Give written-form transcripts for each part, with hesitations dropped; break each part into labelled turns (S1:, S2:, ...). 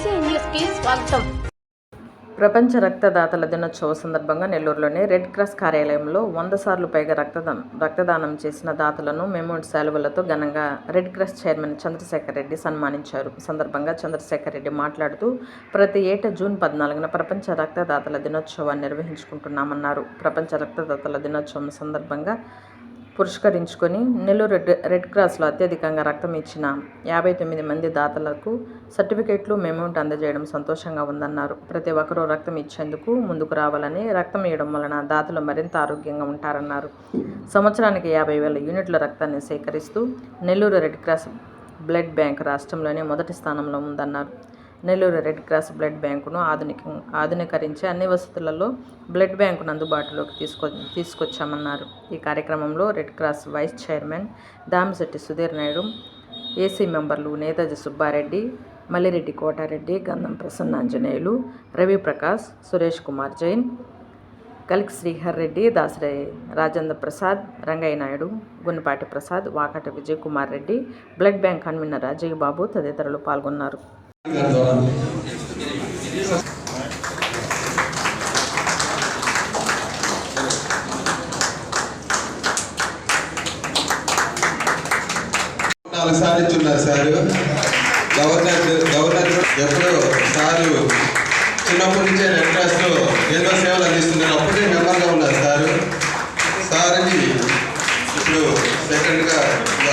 S1: EC న్యూస్కి స్వాగతం.
S2: ప్రపంచ రక్తదాతల దినోత్సవ సందర్భంగా నెల్లూరులోని రెడ్ క్రాస్ కార్యాలయంలో 100 సార్లు పైగా రక్తదానం చేసిన దాతలను మెమోంట్ శాలువలతో ఘనంగా red cross chairman Chandrasekhar Reddy సన్మానించారు. ఈ సందర్భంగా చంద్రశేఖర్ రెడ్డి మాట్లాడుతూ ప్రతి ఏటా జూన్ 14న ప్రపంచ రక్తదాతల దినోత్సవాన్ని నిర్వహించుకుంటున్నామన్నారు. ప్రపంచ రక్తదాతల దినోత్సవం సందర్భంగా పురస్కరించుకొని నెల్లూరు రెడ్ క్రాస్లో అత్యధికంగా రక్తం ఇచ్చిన 59 మంది దాతలకు సర్టిఫికేట్లు, మెమోంట్ అందజేయడం సంతోషంగా ఉందన్నారు. ప్రతి ఒక్కరూ రక్తం ఇచ్చేందుకు ముందుకు రావాలని, రక్తం ఇవ్వడం వలన దాతలు మరింత ఆరోగ్యంగా ఉంటారన్నారు. సంవత్సరానికి 50,000 యూనిట్ల రక్తాన్ని సేకరిస్తూ Nellore red cross blood bank రాష్ట్రంలోనే మొదటి స్థానంలో ఉందన్నారు. నెల్లూరు రెడ్ క్రాస్ బ్లడ్ బ్యాంకును ఆధునీకరించి అన్ని వసతులలో బ్లడ్ బ్యాంకును అందుబాటులోకి తీసుకొచ్చామన్నారు. ఈ కార్యక్రమంలో red cross vice chairman Damisetti Sudheer Naidu, AC మెంబర్లు నేతాజీ సుబ్బారెడ్డి, మల్లిరెడ్డి కోటారెడ్డి, గంధం Prasannanjaneyulu, Ravi Prakash, Suresh Kumar Jain, Kaliki Srihar Reddy, Dasari Rajendra Prasad, Rangayya Naidu, Gunnapati Prasad, Vakati Vijay Kumar Reddy, blood bank convener Ajay Babu తదితరులు పాల్గొన్నారు.
S3: సాధించున్నారు సార్. గవర్నర్ ఎప్పుడు సారు చిన్నప్పటి నుంచే రెడ్ క్రాస్లో ఎన్నో సేవలు అందిస్తున్నారు. అప్పుడే మెంబర్గా ఉన్నారు సార్కి ఇప్పుడు సెకండ్గా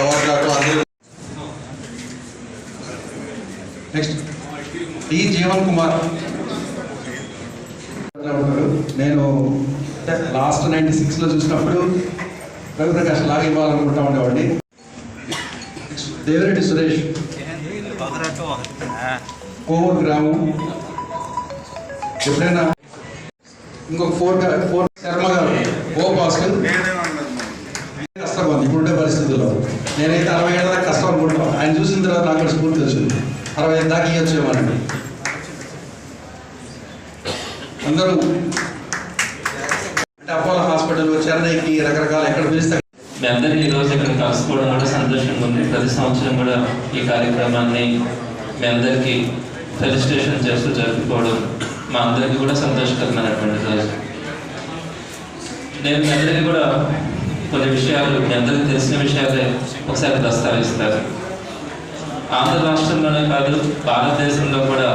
S3: అవార్డు రావడం అందరూ.
S4: Next T Jeevan Kumar. నేను లాస్ట్ 96లో చూసినప్పుడు రవిప్రకాష్ లాగా ఇవ్వాలనుకుంటా ఉండేవాడిని. దేవిరెడ్డి సురేష్, కోవూరు గ్రామం. ఎప్పుడైనా ఇంకొక ఫోర్ శర్మ గారు, ఓ భాస్కర్. కష్టం ఉంది ఇప్పుడుండే పరిస్థితుల్లో. నేనైతే 60 ఏళ్ళ దాకా కష్టం అనుకుంటాను. ఆయన చూసిన తర్వాత నాకు స్ఫూర్తి వచ్చింది. 60 దాకా ఇవ్వచ్చేమని అందరూ అంటే అపోలో హాస్పిటల్, చెన్నైకి రకరకాల ఎక్కడ పిలుస్తారు.
S5: మీ అందరికీ ఈరోజు ఇక్కడ కలుసుకోవడం కూడా సంతోషంగా ఉంది. ప్రతి సంవత్సరం కూడా ఈ కార్యక్రమాన్ని మీ అందరికీ ఫెలిసిటేషన్ చేస్తూ జరుపుకోవడం మా అందరికీ కూడా సంతోషకరమైనటువంటి రోజు. నేను మీ అందరికీ కూడా కొన్ని విషయాలు, మీ అందరికీ తెలిసిన విషయాలే ఒకసారి ప్రస్తావిస్తారు. ఆంధ్ర రాష్ట్రంలోనే కాదు, భారతదేశంలో కూడా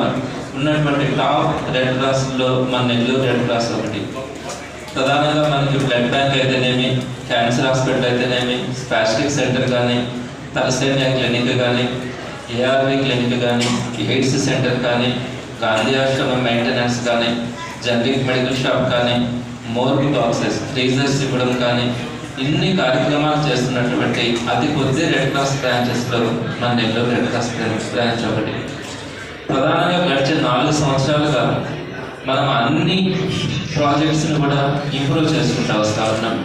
S5: ఉన్నటువంటి టాప్ రెడ్ క్రాస్లో మన నెల్లూరు రెడ్ క్రాస్ ఒకటి. ప్రధానంగా మనకి బ్లడ్ బ్యాంక్ అయితేనేమి, క్యాన్సర్ హాస్పిటల్ అయితేనేమి, స్పాస్టిక్ సెంటర్ కానీ, తలసేమియా క్లినిక్ కానీ, ఏఆర్వి క్లినిక్ కానీ, ఎయిడ్స్ సెంటర్ కానీ, గాంధీ ఆశ్రమం మెయింటెనెన్స్ కానీ, జనరిక్ మెడికల్ షాప్ కానీ, మోర్గ్ బాక్సెస్, ఫ్రీజర్స్ ఇవ్వడం కానీ, ఇన్ని కార్యక్రమాలు చేస్తున్నటువంటి అతి కొద్ది రెడ్ క్రాస్ బ్రాంచెస్లో మన నెల్లూరు రెడ్ క్రాస్ బ్రాంచ్ ఒకటి. ప్రధానంగా గడిచిన 4 సంవత్సరాలుగా మనం అన్ని ప్రాజెక్ట్స్ని కూడా ఇంప్రూవ్ చేసుకుంటూ వస్తూ ఉన్నాం.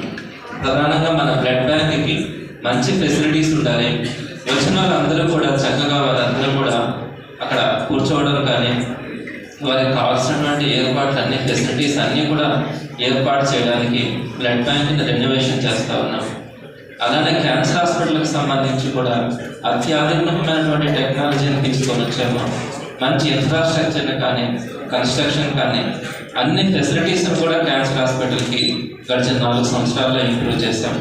S5: ప్రధానంగా మన బ్లడ్ బ్యాంక్కి మంచి ఫెసిలిటీస్ ఉండాలి. వచ్చిన వాళ్ళందరూ కూడా చక్కగా వాళ్ళందరూ కూడా అక్కడ కూర్చోవడం కానీ, వారికి కావాల్సినటువంటి ఏర్పాట్లు అన్ని ఫెసిలిటీస్ అన్నీ కూడా ఏర్పాటు చేయడానికి బ్లడ్ బ్యాంక్ని రెన్యువేషన్ చేస్తూ ఉన్నాం. అలానే క్యాన్సర్ హాస్పిటల్కి సంబంధించి కూడా అత్యాధునికమైనటువంటి టెక్నాలజీని తీసుకొని వచ్చాము. మంచి ఇన్ఫ్రాస్ట్రక్చర్ని కానీ, కన్స్ట్రక్షన్ కానీ, అన్ని ఫెసిలిటీస్ని కూడా క్యాన్సర్ హాస్పిటల్కి గడిచిన 4 సంవత్సరాల్లో ఇంప్రూవ్ చేశాం.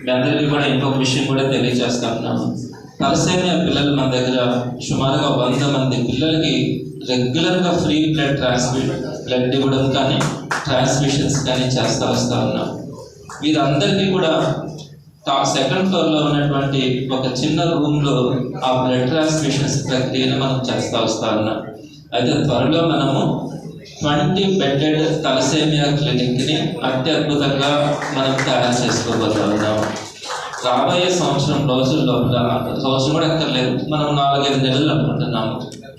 S5: మీ అందరికీ కూడా ఇంకొక విషయం కూడా తెలియజేస్తా ఉన్నాము. తలసేమియా పిల్లలు మన దగ్గర సుమారుగా 100 మంది పిల్లలకి రెగ్యులర్గా ఫ్రీ బ్లడ్ ఇవ్వడం కానీ, ట్రాన్స్మిషన్స్ కానీ చేస్తూ వస్తూ ఉన్నాం. వీరందరికీ కూడా సెకండ్ ఫ్లోర్లో ఉన్నటువంటి ఒక చిన్న రూమ్లో ఆ బ్లడ్ ట్రాన్స్మిషన్స్ ప్రక్రియను మనం చేస్తూ వస్తూ ఉన్నాం. అయితే త్వరలో మనము 20 బెడ్డెడ్ తలసేమియా క్లినిక్ని అత్యద్భుతంగా మనం తయారు చేసుకోబోతూ ఉన్నాము. రాబోయే సంవత్సరం రోజుల్లో రోజు కూడా అక్కర్లేదు, మనం 4-5 నెలలు అనుకుంటున్నాము.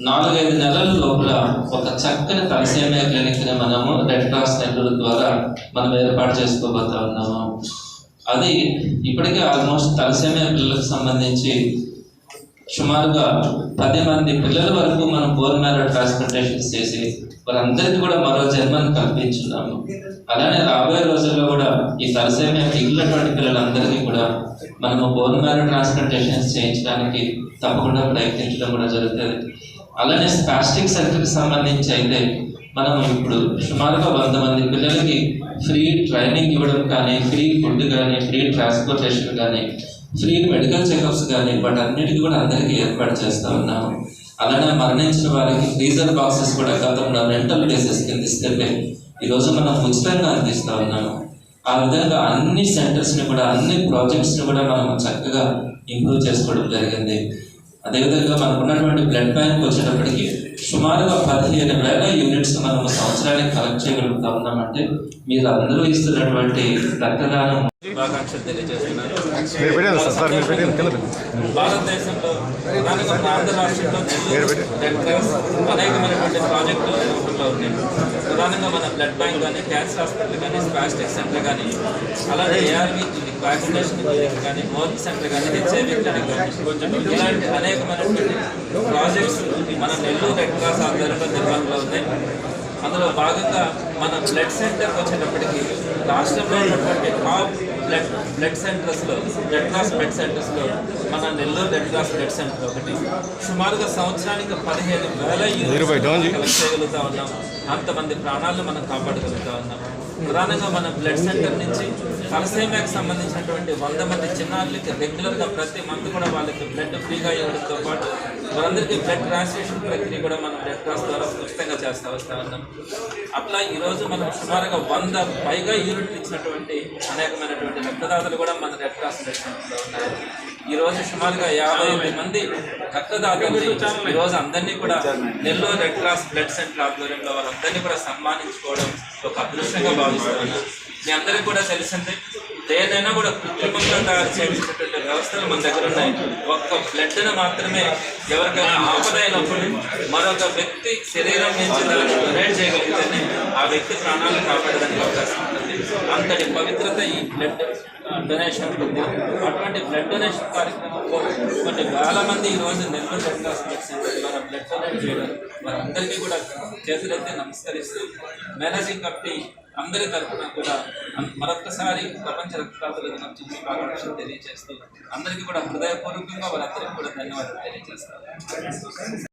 S5: 4-5 నెలల లోపల ఒక చక్కని తలసేమియా క్లినిక్ని మనము రెడ్ క్రాస్ నెల్లూరు ద్వారా మనం ఏర్పాటు చేసుకోబోతూ ఉన్నాము. అది ఇప్పటికే ఆల్మోస్ట్ తలసేమియా పిల్లలకు సంబంధించి సుమారుగా 10 మంది పిల్లల వరకు మనం బోన్ మ్యారో ట్రాన్స్ప్లాంటేషన్స్ చేసి వారందరికీ కూడా మరో జన్మను కల్పించున్నాము. అలానే రాబోయే రోజుల్లో కూడా ఈ తలసేమియా మిగిలినటువంటి పిల్లలందరికీ కూడా మనము బోన్ మ్యారో ట్రాన్స్ప్లాంటేషన్స్ చేయించడానికి తప్పకుండా ప్రయత్నించడం కూడా జరుగుతుంది. అలానే స్పాస్టిక్ సెంటర్కి సంబంధించి అయితే మనం ఇప్పుడు సుమారుగా 100 మంది పిల్లలకి ఫ్రీ ట్రైనింగ్ ఇవ్వడం కానీ, ఫ్రీ ఫుడ్ కానీ, ఫ్రీ ట్రాన్స్పోర్టేషన్ కానీ, ఫ్రీ మెడికల్ చెకప్స్ కానీ వాటన్నిటికీ కూడా అందరికీ ఏర్పాటు చేస్తూ ఉన్నాము. అలానే మరణించిన వారికి ఫ్రీజర్ బాక్సెస్ కూడా గతంలో రెంటల్ బేసిస్ కింద ఇస్తే ఈరోజు మనం ఉచితంగా అందిస్తూ ఉన్నాము. ఆ విధంగా అన్ని సెంటర్స్ని కూడా, అన్ని ప్రాజెక్ట్స్ని కూడా మనం చక్కగా ఇంప్రూవ్ చేసుకోవడం జరిగింది. అదేవిధంగా మనకు ఉన్నటువంటి బ్లడ్ బ్యాంక్ వచ్చేటప్పటికి సుమారుగా 15,000 యూనిట్స్ మనము సంవత్సరానికి కలెక్ట్ చేయగలుగుతా ఉన్నామంటే మీరు అందరూ ఇస్తున్నటువంటి రక్తదానం శుభాకాంక్షలు తెలియజేస్తున్నారు. భారతదేశంలో ప్రధానంగా మన ఆంధ్ర రాష్ట్రంలో రెడ్ క్రాస్ అనేకమైనటువంటి ప్రాజెక్టులు రూపంలో ఉన్నాయి. ప్రధానంగా మన బ్లడ్ బ్యాంక్ కానీ, క్యాన్సర్ హాస్పిటల్ కానీ, స్పాస్టిక్ సెంటర్ కానీ, అలానే ఏఆర్వి వ్యాక్సినేషన్ క్లినిక్ కానీ, మోర్క్ సెంటర్ కానీ, హెచ్ఐవి క్లినిక్ కానీ, ఇలాంటి అనేకమైనటువంటి ప్రాజెక్ట్స్ మన నెల్లూరు రెడ్ క్రాస్ ఆధ్వర్యంలో నిర్వహణలో ఉన్నాయి. అందులో భాగంగా మన బ్లడ్ సెంటర్కి వచ్చేటప్పటికి రాష్ట్రంలో ఉన్నటువంటి టాప్ బ్లడ్ సెంటర్స్లో, రెడ్ క్రాస్ బ్లడ్ సెంటర్స్లో మన Nellore red cross blood centre ఒకటి. సుమారుగా సంవత్సరానికి 15,000 యూనిట్స్ కలెక్ట్ చేయగలుగుతా ఉన్నాం. అంతమంది ప్రాణాలను మనం కాపాడగలుగుతా ఉన్నాం. ప్రధానంగా మన బ్లడ్ సెంటర్ నుంచి తలసేమియాకి సంబంధించినటువంటి 100 మంది చిన్నారులకి రెగ్యులర్గా ప్రతి మంత్ కూడా వాళ్ళకి బ్లడ్ ఫ్రీగా ఇవ్వడంతో పాటు వారందరికీ బ్లడ్ ట్రాన్స్ఫ్యూషన్ ప్రక్రియ కూడా మనం రెడ్ క్రాస్ ద్వారా ఉచితంగా చేస్తూ వస్తూ ఉన్నాం. అట్లా ఈరోజు మనం సుమారుగా 100 పైగా యూనిట్లు ఇచ్చినటువంటి అనేకమైనటువంటి రక్తదాతలు కూడా మన రెడ్ క్రాస్ బ్లడ్ సెంటర్లో ఉన్నారు. ఈరోజు సుమారుగా 58 మంది రక్తదాతలు ఈరోజు అందరినీ కూడా Nellore red cross blood centre ఆధ్వర్యంలో వాళ్ళందరినీ కూడా సన్మానించుకోవడం ఒక అదృష్టంగా భావిస్తున్నాను. మీ అందరికీ కూడా తెలిసిందే, దేనైనా కూడా కృత్రిమంగా తయారు చేసేటటువంటి వ్యవస్థలు మన దగ్గర ఉన్నాయి. ఒక్క బ్లడ్ను మాత్రమే ఎవరికైనా ఆపదైనప్పుడు మరొక వ్యక్తి శరీరం నుంచి దాన్ని డొనేట్ చేయగలిగితేనే ఆ వ్యక్తి ప్రాణాలను కాపాడడానికి అవకాశం ఉంటుంది. అంతటి పవిత్రత ఈ బ్లడ్ డొనేషన్ ఉంటుంది. అటువంటి బ్లడ్ డొనేషన్ కార్యక్రమంలో కొన్ని వేల మంది ఈరోజు Nellore red cross blood centre ద్వారా బ్లడ్ డొనేట్ చేయడం వారందరికీ కూడా చేతులైతే నమస్కరిస్తూ మేనేజింగ్ కమిటీ అందరి తరఫున కూడా మరొకసారి ప్రపంచ రక్తదాతల దినం శుభాకాంక్షలు తెలియజేస్తూ అందరికీ కూడా హృదయపూర్వకంగా వారందరికీ కూడా ధన్యవాదాలు తెలియజేస్తారు.